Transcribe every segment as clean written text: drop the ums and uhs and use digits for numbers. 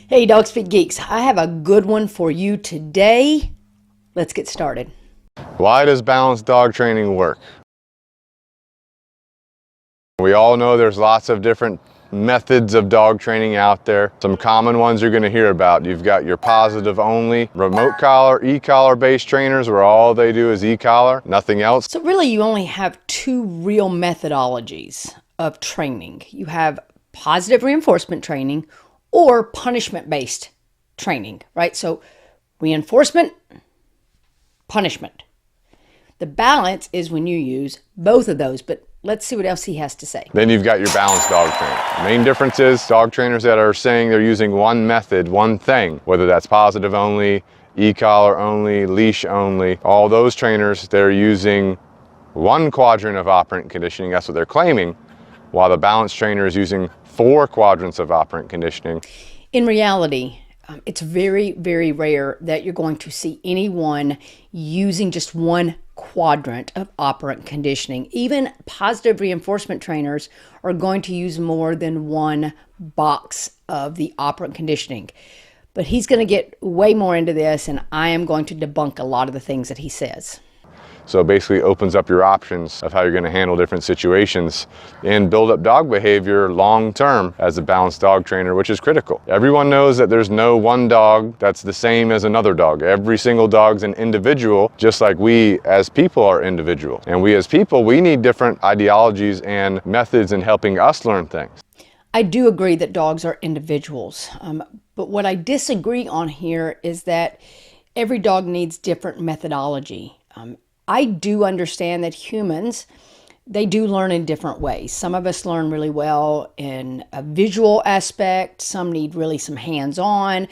Hey, Dog Speak Geeks, I have a good one for you today. Let's get started. Why does balanced dog training work? We all know there's lots of different methods of dog training out there. Some common ones you're going to hear about. You've got your positive only, remote collar, e-collar based trainers where all they do is e-collar, nothing else. So really you only have two real methodologies of training. You have positive reinforcement training or punishment-based training, right? So reinforcement, punishment. The balance is when you use both of those, but let's see what else he has to say. Then you've got your balanced dog training. The main difference is dog trainers that are saying they're using one method, one thing, whether that's positive only, e-collar only, leash only, all those trainers, they're using one quadrant of operant conditioning, that's what they're claiming, while the balanced trainer is using 4 quadrants of operant conditioning. In reality, it's very, very rare that you're going to see anyone using just one quadrant of operant conditioning. Even positive reinforcement trainers are going to use more than one box of the operant conditioning. But he's going to get way more into this, and I am going to debunk a lot of the things that he says. So it basically opens up your options of how you're going to handle different situations and build up dog behavior long term as a balanced dog trainer, which is critical. Everyone knows that there's no one dog that's the same as another dog. Every single dog's an individual, just like we as people are individual. And we as people, we need different ideologies and methods in helping us learn things. I do agree that dogs are individuals, but what I disagree on here is that every dog needs different methodology. I do understand that humans, they do learn in different ways. Some of us learn really well in a visual aspect. Some need really some hands-on.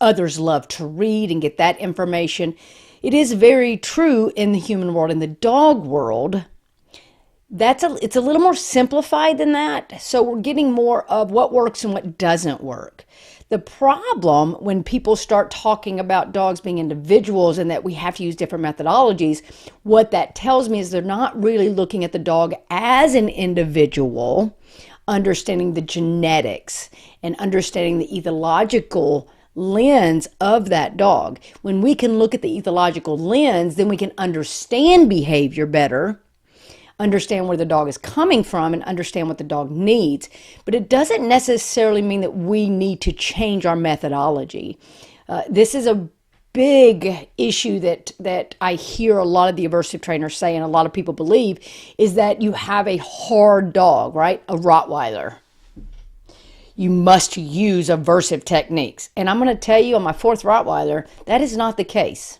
Others love to read and get that information. It is very true in the human world. In the dog world, it's a little more simplified than that. So we're getting more of what works and what doesn't work. The problem when people start talking about dogs being individuals and that we have to use different methodologies, what that tells me is they're not really looking at the dog as an individual, understanding the genetics and understanding the ethological lens of that dog. When we can look at the ethological lens, then we can understand behavior better, understand where the dog is coming from, and understand what the dog needs. But it doesn't necessarily mean that we need to change our methodology. This is a big issue that I hear a lot of the aversive trainers say, and a lot of people believe, is that you have a hard dog, right? A Rottweiler. You must use aversive techniques. And I'm going to tell you on my 4th Rottweiler, that is not the case.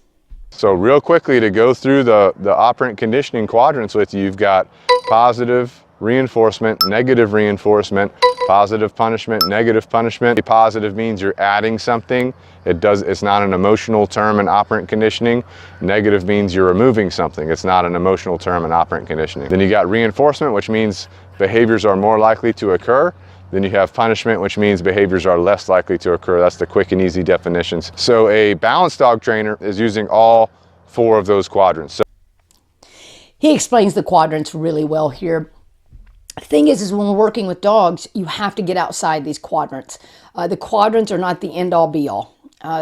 So real quickly to go through the operant conditioning quadrants with you, you've got positive reinforcement, negative reinforcement, positive punishment, negative punishment. Positive means you're adding something. It's not an emotional term in operant conditioning. Negative means you're removing something. It's not an emotional term in operant conditioning. Then you got reinforcement, which means behaviors are more likely to occur. Then you have punishment, which means behaviors are less likely to occur. That's the quick and easy definitions. So a balanced dog trainer is using all 4 of those quadrants. So he explains the quadrants really well here. The thing is when we're working with dogs, you have to get outside these quadrants. The quadrants are not the end-all be-all.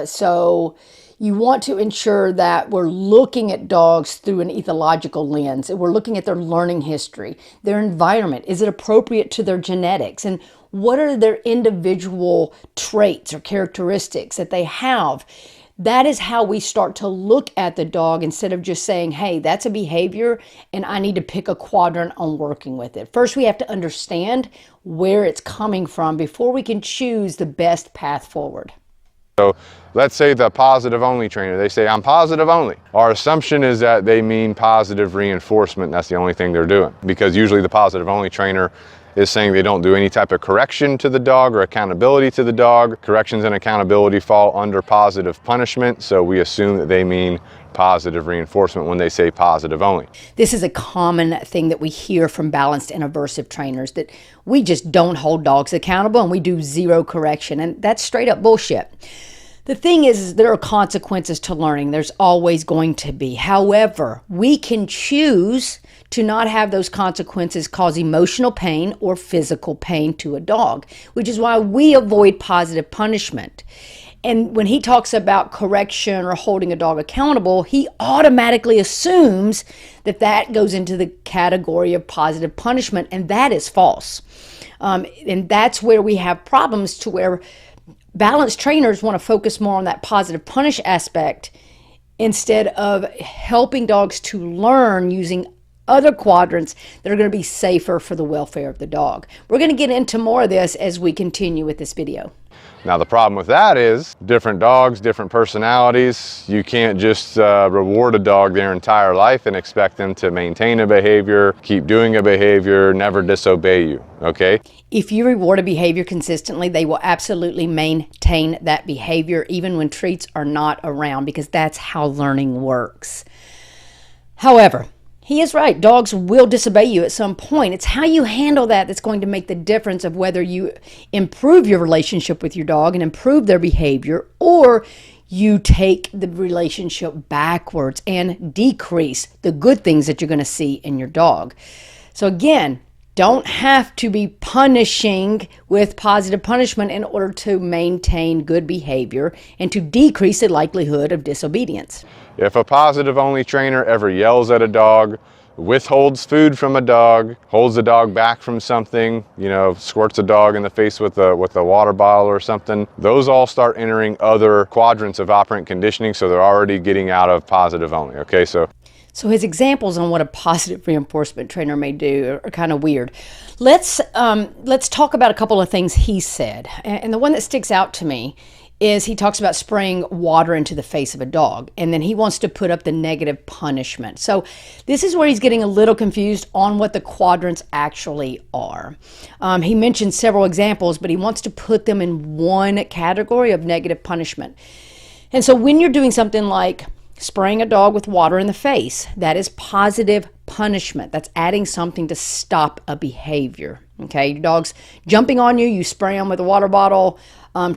So you want to ensure that we're looking at dogs through an ethological lens. We're looking at their learning history, their environment. Is it appropriate to their genetics? And what are their individual traits or characteristics that they have? That is how we start to look at the dog instead of just saying, hey, that's a behavior and I need to pick a quadrant on working with it. First, we have to understand where it's coming from before we can choose the best path forward. So let's say the positive only trainer, they say, I'm positive only. Our assumption is that they mean positive reinforcement. That's the only thing they're doing. Because usually the positive only trainer is saying they don't do any type of correction to the dog or accountability to the dog. Corrections and accountability fall under positive punishment. So we assume that they mean positive reinforcement when they say positive only. This is a common thing that we hear from balanced and aversive trainers, that we just don't hold dogs accountable and we do zero correction. And that's straight up bullshit. The thing is there are consequences to learning. There's always going to be. However, we can choose to not have those consequences cause emotional pain or physical pain to a dog, which is why we avoid positive punishment. And when he talks about correction or holding a dog accountable, he automatically assumes that that goes into the category of positive punishment, and that is false. And that's where we have problems, to where balanced trainers want to focus more on that positive punish aspect instead of helping dogs to learn using other quadrants that are going to be safer for the welfare of the dog. We're going to get into more of this as we continue with this video. Now the problem with that is different dogs, different personalities. You can't just reward a dog their entire life and expect them to maintain a behavior, keep doing a behavior, never disobey you, okay? If you reward a behavior consistently, they will absolutely maintain that behavior even when treats are not around, because that's how learning works. However, he is right. Dogs will disobey you at some point. It's how you handle that that's going to make the difference of whether you improve your relationship with your dog and improve their behavior, or you take the relationship backwards and decrease the good things that you're going to see in your dog. So again, don't have to be punishing with positive punishment in order to maintain good behavior and to decrease the likelihood of disobedience. If a positive only trainer ever yells at a dog, withholds food from a dog, holds the dog back from something, squirts a dog in the face with a water bottle or something, those all start entering other quadrants of operant conditioning, so they're already getting out of positive only, okay? So his examples on what a positive reinforcement trainer may do are kind of weird. Let's talk about a couple of things he said. And the one that sticks out to me is he talks about spraying water into the face of a dog, and then he wants to put up the negative punishment. So this is where he's getting a little confused on what the quadrants actually are. He mentioned several examples, but he wants to put them in one category of negative punishment. And so when you're doing something like spraying a dog with water in the face, that is positive punishment. That's adding something to stop a behavior. Okay, your dog's jumping on you, you spray them with a water bottle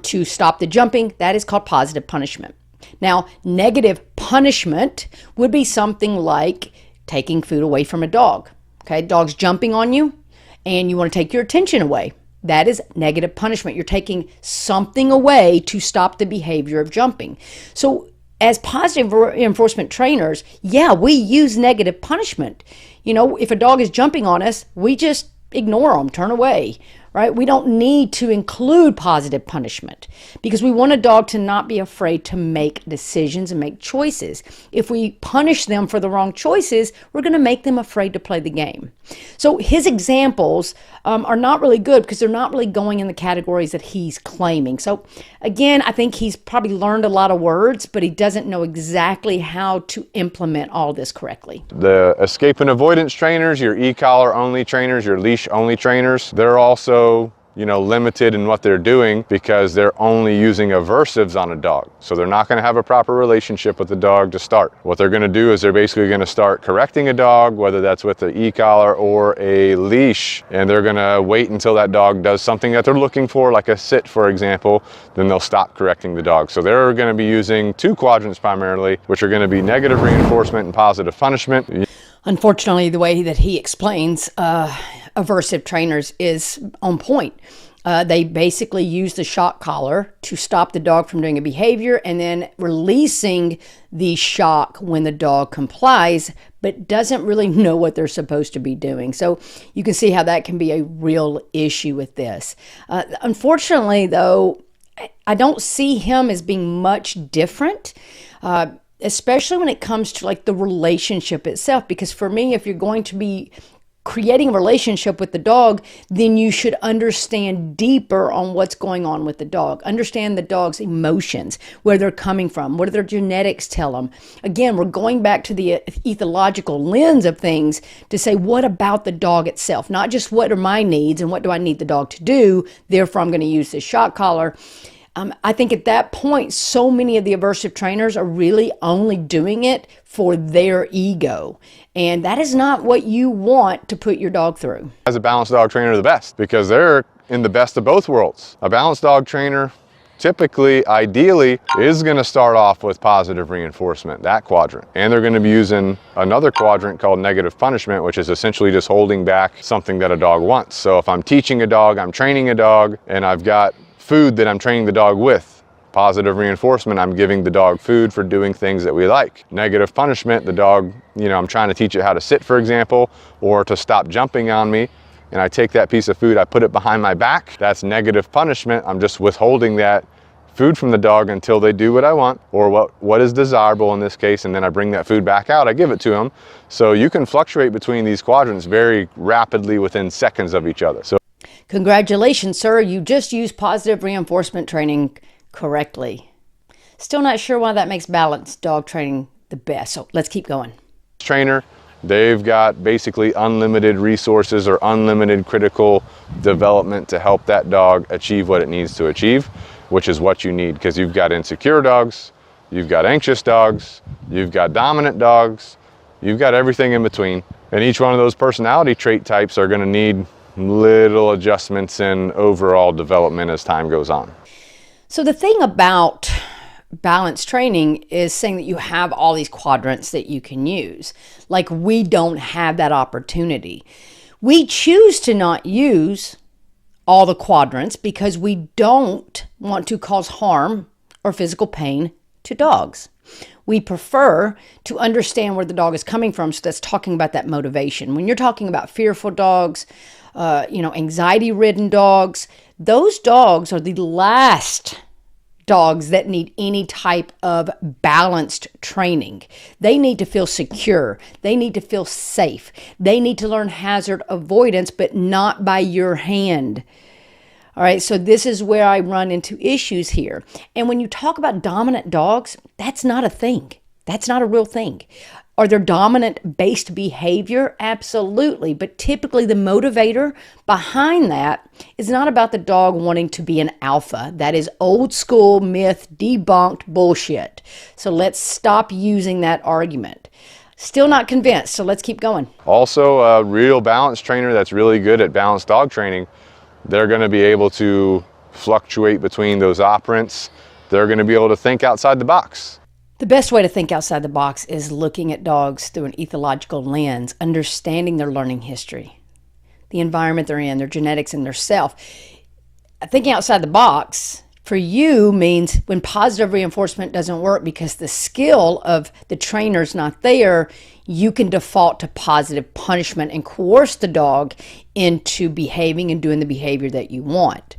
to stop the jumping. That is called positive punishment. Now, negative punishment would be something like taking food away from a dog. Okay, dog's jumping on you and you want to take your attention away. That is negative punishment. You're taking something away to stop the behavior of jumping. So as positive reinforcement trainers, yeah, we use negative punishment. If a dog is jumping on us, we just ignore them, turn away, right? We don't need to include positive punishment because we want a dog to not be afraid to make decisions and make choices. If we punish them for the wrong choices, we're going to make them afraid to play the game. So his examples are not really good because they're not really going in the categories that he's claiming. So again, I think he's probably learned a lot of words, but he doesn't know exactly how to implement all this correctly. The escape and avoidance trainers, your e-collar only trainers, your leash only trainers, they're also limited in what they're doing because they're only using aversives on a dog. So they're not going to have a proper relationship with the dog to start. What they're going to do is they're basically going to start correcting a dog, whether that's with an e-collar or a leash, and they're going to wait until that dog does something that they're looking for, like a sit, for example, then they'll stop correcting the dog. So they're going to be using two quadrants primarily, which are going to be negative reinforcement and positive punishment. Unfortunately, the way that he explains aversive trainers is on point. They basically use the shock collar to stop the dog from doing a behavior and then releasing the shock when the dog complies, but doesn't really know what they're supposed to be doing. So you can see how that can be a real issue with this. Unfortunately, though, I don't see him as being much different. Especially when it comes to like the relationship itself, because for me, if you're going to be creating a relationship with the dog, then you should understand deeper on what's going on with the dog. Understand the dog's emotions, where they're coming from, what do their genetics tell them. Again, we're going back to the ethological lens of things to say, what about the dog itself? Not just what are my needs and what do I need the dog to do, therefore I'm going to use this shock collar. I think at that point, so many of the aversive trainers are really only doing it for their ego. And that is not what you want to put your dog through. As a balanced dog trainer, the best, because they're in the best of both worlds. A balanced dog trainer typically, ideally, is going to start off with positive reinforcement, that quadrant. And they're going to be using another quadrant called negative punishment, which is essentially just holding back something that a dog wants. So if I'm teaching a dog, I'm training a dog, and I've got food that I'm training the dog with, positive reinforcement, I'm giving the dog food for doing things that we like. Negative punishment, the dog, I'm trying to teach it how to sit, for example, or to stop jumping on me, and I take that piece of food, I put it behind my back. That's negative punishment. I'm just withholding that food from the dog until they do what I want, or what is desirable in this case, and then I bring that food back out, I give it to them. So you can fluctuate between these quadrants very rapidly within seconds of each other. So congratulations, sir. You just used positive reinforcement training correctly. Still not sure why that makes balanced dog training the best, so let's keep going. Trainer, they've got basically unlimited resources or unlimited critical development to help that dog achieve what it needs to achieve, which is what you need, because you've got insecure dogs, you've got anxious dogs, you've got dominant dogs, you've got everything in between, and each one of those personality trait types are going to need little adjustments in overall development as time goes on. So the thing about balanced training is saying that you have all these quadrants that you can use. Like, we don't have that opportunity. We choose to not use all the quadrants because we don't want to cause harm or physical pain to dogs. We prefer to understand where the dog is coming from. So that's talking about that motivation. When you're talking about fearful dogs, anxiety-ridden dogs, those dogs are the last dogs that need any type of balanced training. They need to feel secure. They need to feel safe. They need to learn hazard avoidance, but not by your hand. All right, so this is where I run into issues here. And when you talk about dominant dogs, that's not a thing. That's not a real thing. Are there dominant-based behavior? Absolutely. But typically the motivator behind that is not about the dog wanting to be an alpha. That is old school myth, debunked bullshit. So let's stop using that argument. Still not convinced, so let's keep going. Also, a real balanced trainer that's really good at balanced dog training, they're going to be able to fluctuate between those operants. They're going to be able to think outside the box. The best way to think outside the box is looking at dogs through an ethological lens, understanding their learning history, the environment they're in, their genetics, and their self. Thinking outside the box for you means when positive reinforcement doesn't work because the skill of the trainer's not there, you can default to positive punishment and coerce the dog into behaving and doing the behavior that you want.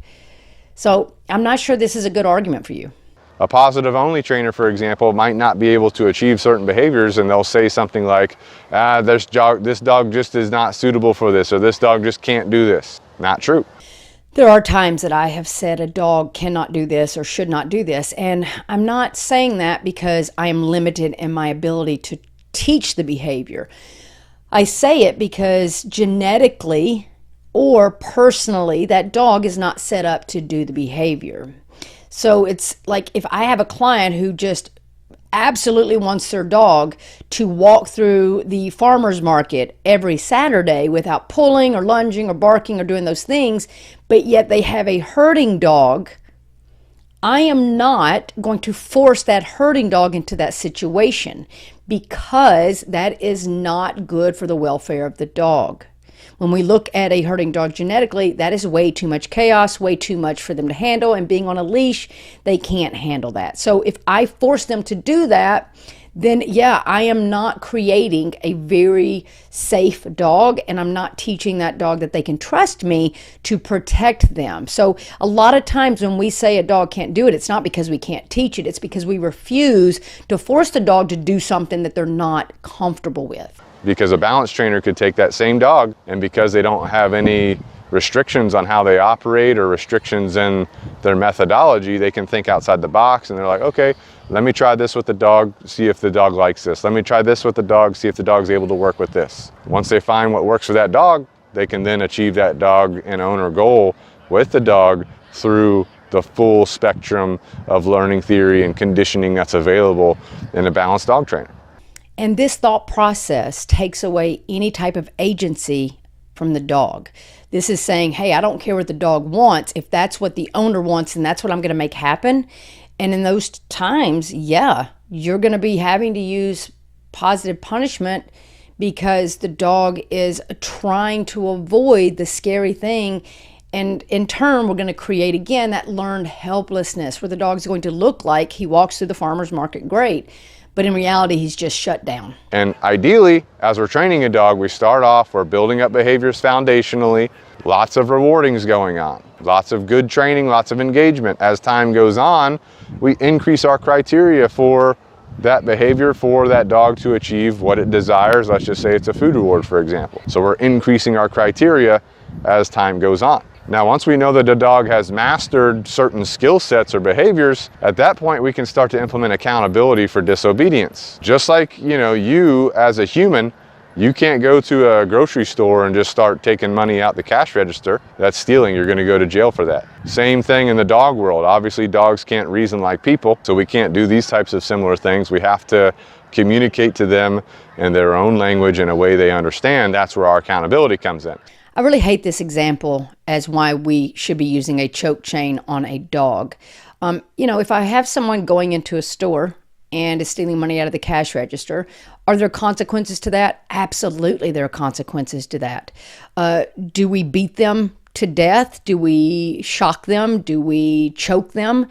So I'm not sure this is a good argument for you. A positive only trainer, for example, might not be able to achieve certain behaviors, and they'll say something like, this dog just is not suitable for this, or this dog just can't do this. Not true. There are times that I have said a dog cannot do this or should not do this, and I'm not saying that because I am limited in my ability to teach the behavior. I say it because genetically or personally, that dog is not set up to do the behavior. So it's like if I have a client who just absolutely wants their dog to walk through the farmer's market every Saturday without pulling or lunging or barking or doing those things, but yet they have a herding dog, I am not going to force that herding dog into that situation because that is not good for the welfare of the dog. When we look at a herding dog genetically, that is way too much chaos, way too much for them to handle, and being on a leash, they can't handle that. So if I force them to do that, then yeah, I am not creating a very safe dog, and I'm not teaching that dog that they can trust me to protect them. So a lot of times when we say a dog can't do it, it's not because we can't teach it, it's because we refuse to force the dog to do something that they're not comfortable with. Because a balance trainer could take that same dog, and because they don't have any restrictions on how they operate or restrictions in their methodology, they can think outside the box, and they're like, okay, let me try this with the dog, see if the dog likes this. Let me try this with the dog, see if the dog's able to work with this. Once they find what works for that dog, they can then achieve that dog and owner goal with the dog through the full spectrum of learning theory and conditioning that's available in a balanced dog trainer. And this thought process takes away any type of agency from the dog. This is saying, hey, I don't care what the dog wants. If that's what the owner wants, and that's what I'm going to make happen. And in those times, yeah, you're going to be having to use positive punishment because the dog is trying to avoid the scary thing. And in turn, we're going to create again that learned helplessness where the dog's going to look like he walks through the farmer's market great, but in reality, he's just shut down. And ideally, as we're training a dog, we start off, we're building up behaviors foundationally, lots of rewardings going on, lots of good training, lots of engagement. As time goes on, we increase our criteria for that behavior for that dog to achieve what it desires. Let's just say it's a food reward, for example. So we're increasing our criteria as time goes on. Now, once we know that the dog has mastered certain skill sets or behaviors, at that point we can start to implement accountability for disobedience. Just like, you as a human, you can't go to a grocery store and just start taking money out the cash register. That's stealing. You're going to go to jail for that. Same thing in the dog world. Obviously, dogs can't reason like people, so we can't do these types of similar things. We have to communicate to them in their own language in a way they understand. That's where our accountability comes in. I really hate this example as why we should be using a choke chain on a dog. If I have someone going into a store and is stealing money out of the cash register, are there consequences to that? Absolutely, there are consequences to that. Do we beat them to death? Do we shock them? Do we choke them?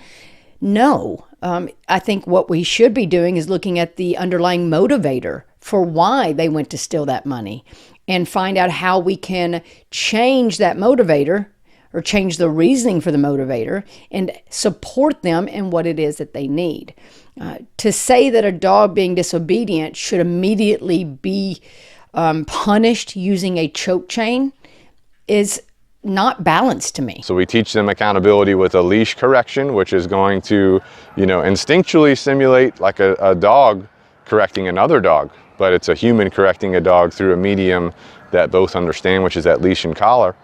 No. I think what we should be doing is looking at the underlying motivator for why they went to steal that money and find out how we can change that motivator or change the reasoning for the motivator and support them in what it is that they need. To say that a dog being disobedient should immediately be punished using a choke chain is not balanced to me. So we teach them accountability with a leash correction, which is going to, instinctually simulate like a dog correcting another dog, but it's a human correcting a dog through a medium that both understand, which is that leash and collar.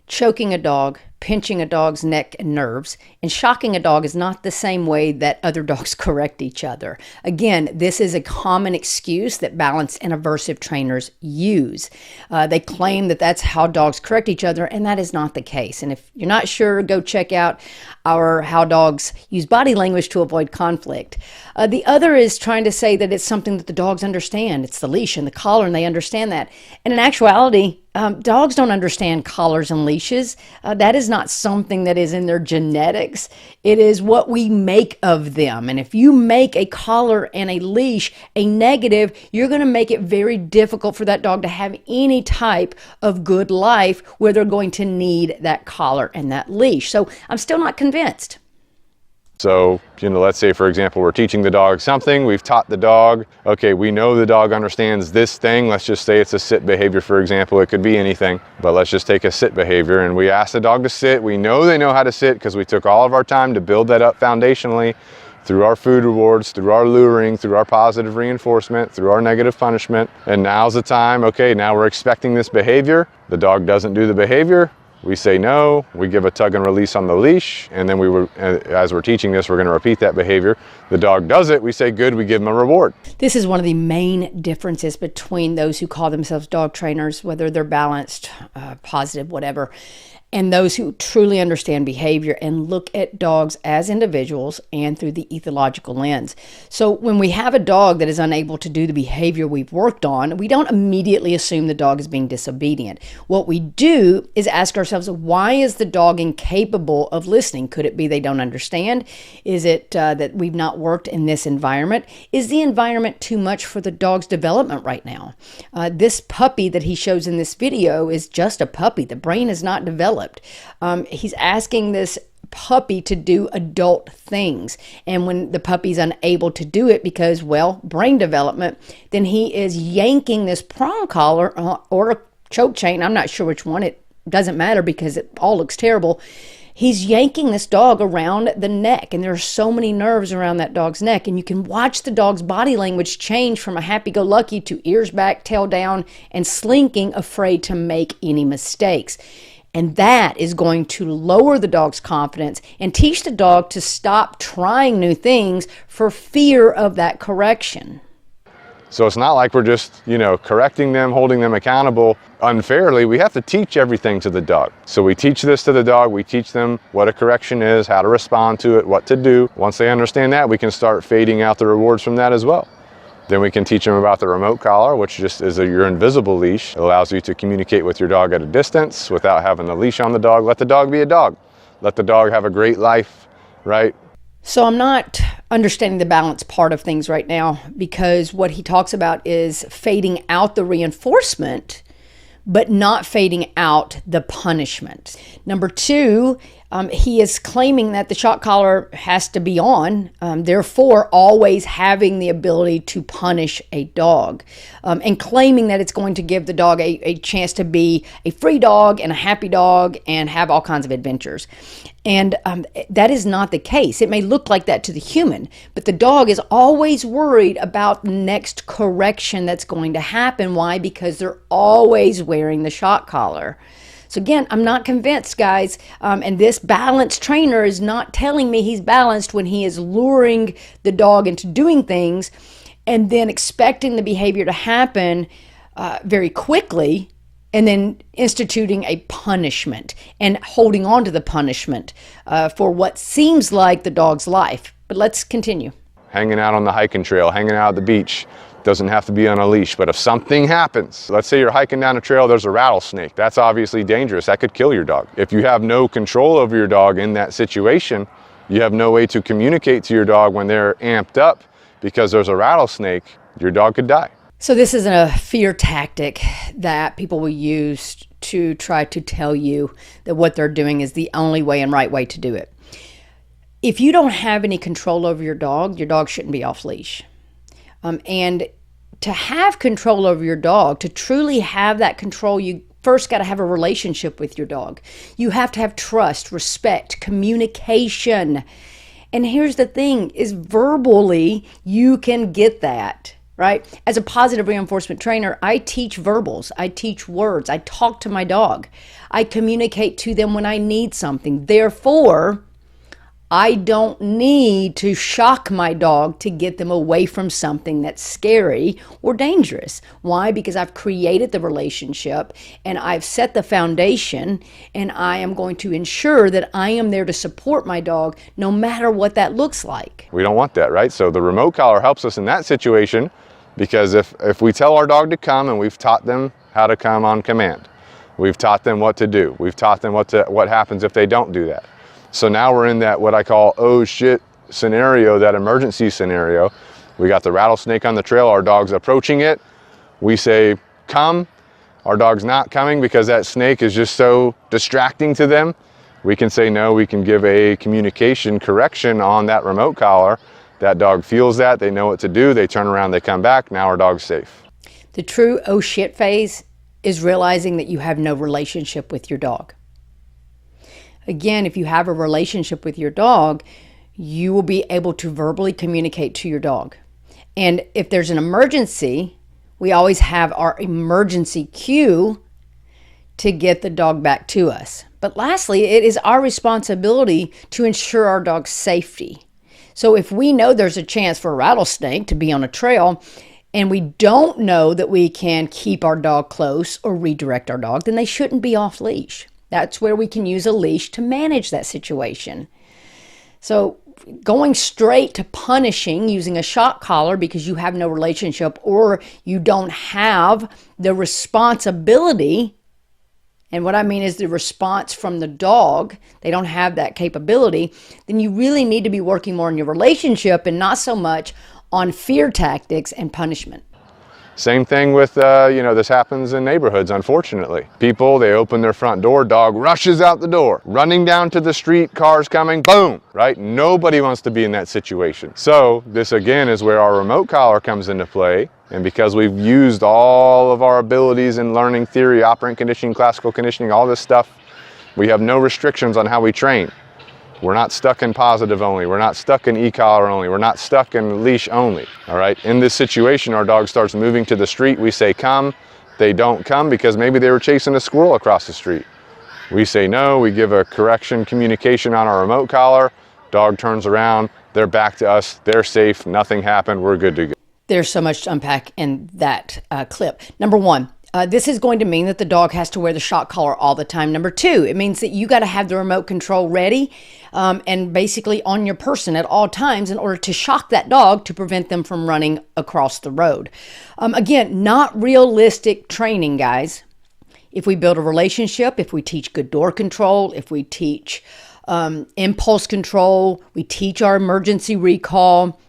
Choking a dog, pinching a dog's neck and nerves, and shocking a dog is not the same way that other dogs correct each other. Again, this is a common excuse that balanced and aversive trainers use. They claim that that's how dogs correct each other, and that is not the case. And if you're not sure, go check out our How Dogs Use Body Language to Avoid Conflict. The other is trying to say that it's something that the dogs understand. It's the leash and the collar, and they understand that. And in actuality, dogs don't understand collars and leashes. That is not something that is in their genetics. It is what we make of them. And if you make a collar and a leash a negative, you're going to make it very difficult for that dog to have any type of good life where they're going to need that collar and that leash. So I'm still not convinced. So, let's say, for example, we're teaching the dog something. We've taught the dog, okay, we know the dog understands this thing. Let's just say it's a sit behavior, for example. It could be anything, but let's just take a sit behavior. And we ask the dog to sit. We know they know how to sit because we took all of our time to build that up foundationally through our food rewards, through our luring, through our positive reinforcement, through our negative punishment. And now's the time, okay, now we're expecting this behavior. The dog doesn't do the behavior. We say no, we give a tug and release on the leash, and then as we're teaching this, we're going to repeat that behavior. The dog does it, we say good, we give them a reward. This is one of the main differences between those who call themselves dog trainers, whether they're balanced, positive, whatever, and those who truly understand behavior and look at dogs as individuals and through the ethological lens. So when we have a dog that is unable to do the behavior we've worked on, we don't immediately assume the dog is being disobedient. What we do is ask ourselves, why is the dog incapable of listening? Could it be they don't understand? Is it that we've not worked in this environment? Is the environment too much for the dog's development right now? This puppy that he shows in this video is just a puppy. The brain is not developed. He's asking this puppy to do adult things. And when the puppy's unable to do it because, brain development, then he is yanking this prong collar or a choke chain. I'm not sure which one. It doesn't matter because it all looks terrible. He's yanking this dog around the neck, and there are so many nerves around that dog's neck, and you can watch the dog's body language change from a happy-go-lucky to ears back, tail down, and slinking, afraid to make any mistakes. And that is going to lower the dog's confidence and teach the dog to stop trying new things for fear of that correction. So it's not like we're just, correcting them, holding them accountable unfairly. We have to teach everything to the dog. So we teach this to the dog. We teach them what a correction is, how to respond to it, what to do. Once they understand that, we can start fading out the rewards from that as well. Then we can teach them about the remote collar, which just is your invisible leash. It allows you to communicate with your dog at a distance without having a leash on the dog. Let the dog be a dog. Let the dog have a great life, right? So I'm not understanding the balance part of things right now, because what he talks about is fading out the reinforcement, but not fading out the punishment. Number two, he is claiming that the shock collar has to be on, therefore always having the ability to punish a dog, and claiming that it's going to give the dog a chance to be a free dog and a happy dog and have all kinds of adventures. And that is not the case. It may look like that to the human, but the dog is always worried about the next correction that's going to happen. Why? Because they're always wearing the shock collar. So again, I'm not convinced, guys. And this balanced trainer is not telling me he's balanced when he is luring the dog into doing things and then expecting the behavior to happen very quickly, and then instituting a punishment and holding on to the punishment for what seems like the dog's life. But let's continue. Hanging out on the hiking trail, hanging out at the beach. Doesn't have to be on a leash, but if something happens, let's say you're hiking down a trail, there's a rattlesnake. That's obviously dangerous. That could kill your dog. If you have no control over your dog in that situation, you have no way to communicate to your dog when they're amped up because there's a rattlesnake, your dog could die. So this is a fear tactic that people will use to try to tell you that what they're doing is the only way and right way to do it. If you don't have any control over your dog shouldn't be off leash. And to have control over your dog, to truly have that control, you first got to have a relationship with your dog. You have to have trust, respect, communication. And here's the thing, is verbally you can get that. Right? As a positive reinforcement trainer, I teach verbals, I teach words, I talk to my dog, I communicate to them when I need something. Therefore, I don't need to shock my dog to get them away from something that's scary or dangerous. Why? Because I've created the relationship and I've set the foundation, and I am going to ensure that I am there to support my dog no matter what that looks like. We don't want that, right? So the remote collar helps us in that situation, because if we tell our dog to come and we've taught them how to come on command, we've taught them what to do, we've taught them what happens if they don't do that. So now we're in that what I call oh shit scenario, that emergency scenario. We got the rattlesnake on the trail, our dog's approaching it. We say come, our dog's not coming because that snake is just so distracting to them. We can say no, we can give a communication correction on that remote collar. That dog feels that, they know what to do, they turn around, they come back, now our dog's safe. The true oh shit phase is realizing that you have no relationship with your dog. Again, if you have a relationship with your dog, you will be able to verbally communicate to your dog. And if there's an emergency, we always have our emergency cue to get the dog back to us. But lastly, it is our responsibility to ensure our dog's safety. So if we know there's a chance for a rattlesnake to be on a trail, and we don't know that we can keep our dog close or redirect our dog, then they shouldn't be off leash. That's where we can use a leash to manage that situation. So going straight to punishing using a shock collar because you have no relationship or you don't have the responsibility, and what I mean is the response from the dog, they don't have that capability, then you really need to be working more on your relationship and not so much on fear tactics and punishment. Same thing with, this happens in neighborhoods, unfortunately. People, they open their front door, dog rushes out the door, running down to the street, cars coming, boom, right? Nobody wants to be in that situation. So this again is where our remote collar comes into play. And because we've used all of our abilities in learning theory, operant conditioning, classical conditioning, all this stuff, we have no restrictions on how we train. We're not stuck in positive only. We're not stuck in e-collar only. We're not stuck in leash only, all right? In this situation, our dog starts moving to the street. We say come. They don't come because maybe they were chasing a squirrel across the street. We say no. We give a correction communication on our remote collar. Dog turns around. They're back to us. They're safe. Nothing happened. We're good to go. There's so much to unpack in that clip. Number one, this is going to mean that the dog has to wear the shock collar all the time. Number two, it means that you got to have the remote control ready and basically on your person at all times in order to shock that dog to prevent them from running across the road. Again, not realistic training, guys. If we build a relationship, if we teach good door control, if we teach impulse control, we teach our emergency recall,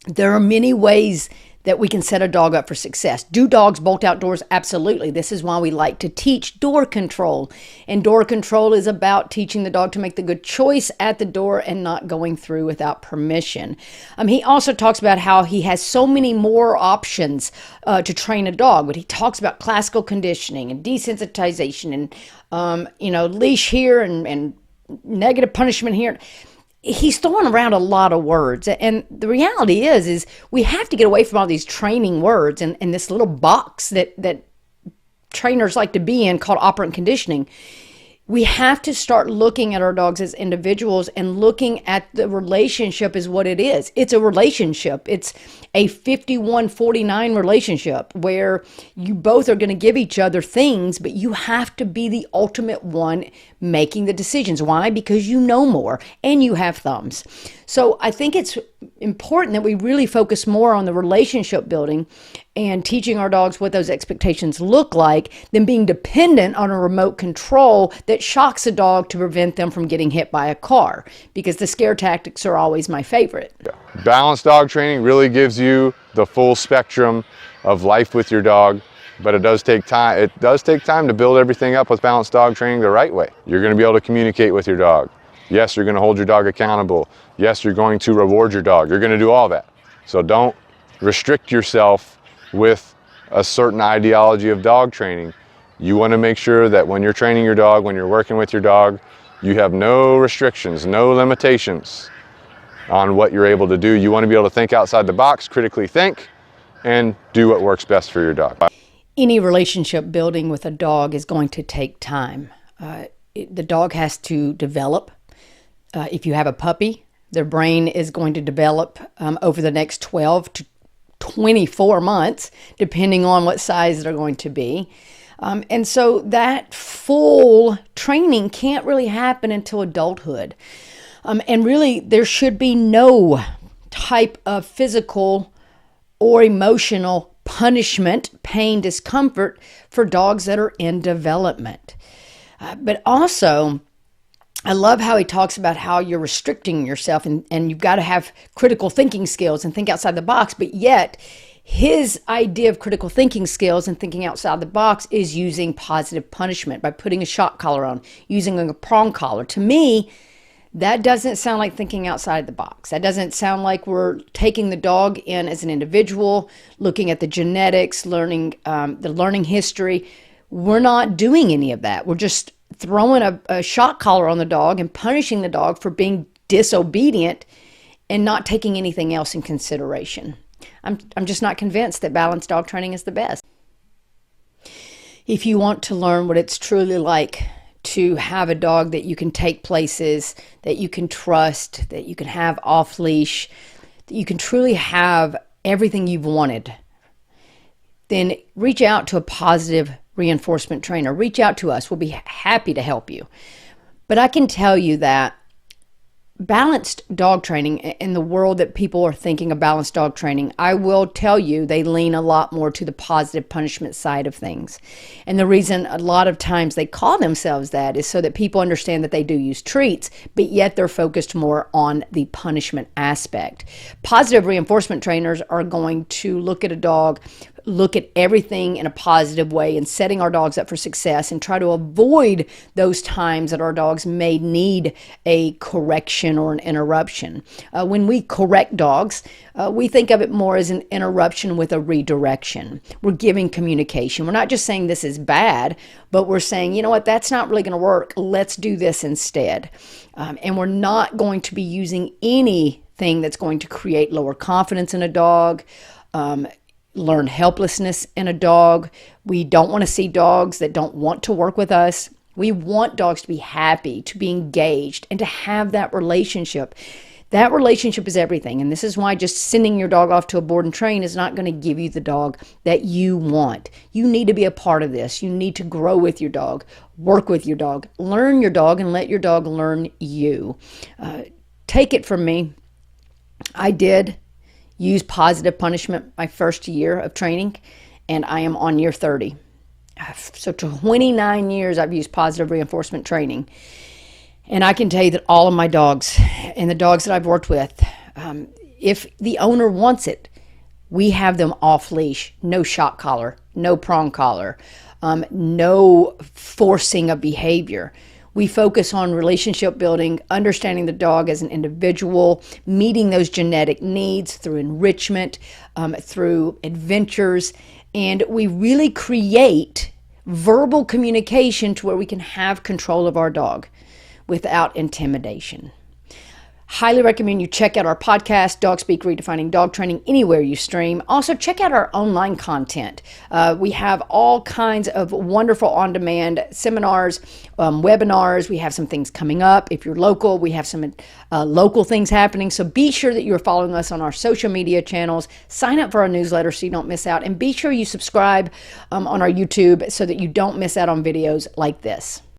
there are many ways that we can set a dog up for success. Do dogs bolt outdoors? Absolutely. This is why we like to teach door control. And door control is about teaching the dog to make the good choice at the door and not going through without permission. He also talks about how he has so many more options to train a dog, but he talks about classical conditioning and desensitization and, leash here and negative punishment here. He's throwing around a lot of words. And the reality is we have to get away from all these training words and this little box that trainers like to be in called operant conditioning. We have to start looking at our dogs as individuals and looking at the relationship as what it is. It's a relationship. It's a 51-49 relationship where you both are going to give each other things, but you have to be the ultimate one making the decisions. Why? Because you know more and you have thumbs. So I think it's important that we really focus more on the relationship building and teaching our dogs what those expectations look like than being dependent on a remote control that shocks a dog to prevent them from getting hit by a car, because the scare tactics are always my favorite. Yeah. Balanced dog training really gives you the full spectrum of life with your dog, but it does take time. It does take time to build everything up with balanced dog training the right way. You're going to be able to communicate with your dog. Yes, you're going to hold your dog accountable. Yes, you're going to reward your dog. You're going to do all that. So don't restrict yourself with a certain ideology of dog training. You want to make sure that when you're training your dog, when you're working with your dog, you have no restrictions, no limitations on what you're able to do. You want to be able to think outside the box, critically think, and do what works best for your dog. Any relationship building with a dog is going to take time. The dog has to develop. If you have a puppy, their brain is going to develop over the next 12 to 24 months, depending on what size they're going to be. And so that full training can't really happen until adulthood. And really, there should be no type of physical or emotional punishment, pain, discomfort for dogs that are in development. But also, I love how he talks about how you're restricting yourself and you've got to have critical thinking skills and think outside the box, but yet his idea of critical thinking skills and thinking outside the box is using positive punishment by putting a shock collar on, using a prong collar. To me, that doesn't sound like thinking outside the box. That doesn't sound like we're taking the dog in as an individual, looking at the genetics, learning the learning history. We're not doing any of that. We're just throwing a shock collar on the dog and punishing the dog for being disobedient and not taking anything else in consideration. I'm just not convinced that balanced dog training is the best. If you want to learn what it's truly like to have a dog that you can take places, that you can trust, that you can have off leash, that you can truly have everything you've wanted, then reach out to a positive reinforcement trainer. Reach out to us. We'll be happy to help you. But I can tell you that balanced dog training, in the world that people are thinking of balanced dog training, I will tell you they lean a lot more to the positive punishment side of things. And the reason a lot of times they call themselves that is so that people understand that they do use treats, but yet they're focused more on the punishment aspect. Positive reinforcement trainers are going to look at a dog, look at everything in a positive way and setting our dogs up for success and try to avoid those times that our dogs may need a correction or an interruption. When we correct dogs, we think of it more as an interruption with a redirection. We're giving communication. We're not just saying this is bad, but we're saying, you know what, that's not really going to work. Let's do this instead. And we're not going to be using anything that's going to create lower confidence in a dog, learn helplessness in a dog. We don't want to see dogs that don't want to work with us. We want dogs to be happy, to be engaged, and to have that relationship. That relationship is everything. And this is why just sending your dog off to a board and train is not going to give you the dog that you want. You need to be a part of this. You need to grow with your dog, work with your dog, learn your dog, and let your dog learn you. Take it from me. I did use positive punishment my first year of training, and I am on year 30. So 29 years I've used positive reinforcement training. And I can tell you that all of my dogs and the dogs that I've worked with, if the owner wants it, we have them off leash, no shock collar, no prong collar, no forcing of behavior. We focus on relationship building, understanding the dog as an individual, meeting those genetic needs through enrichment, through adventures, and we really create verbal communication to where we can have control of our dog without intimidation. Highly recommend you check out our podcast, Dog Speak Redefining Dog Training, anywhere you stream. Also, check out our online content. We have all kinds of wonderful on-demand seminars, webinars. We have some things coming up. If you're local, we have some local things happening. So be sure that you're following us on our social media channels. Sign up for our newsletter so you don't miss out. And be sure you subscribe on our YouTube so that you don't miss out on videos like this.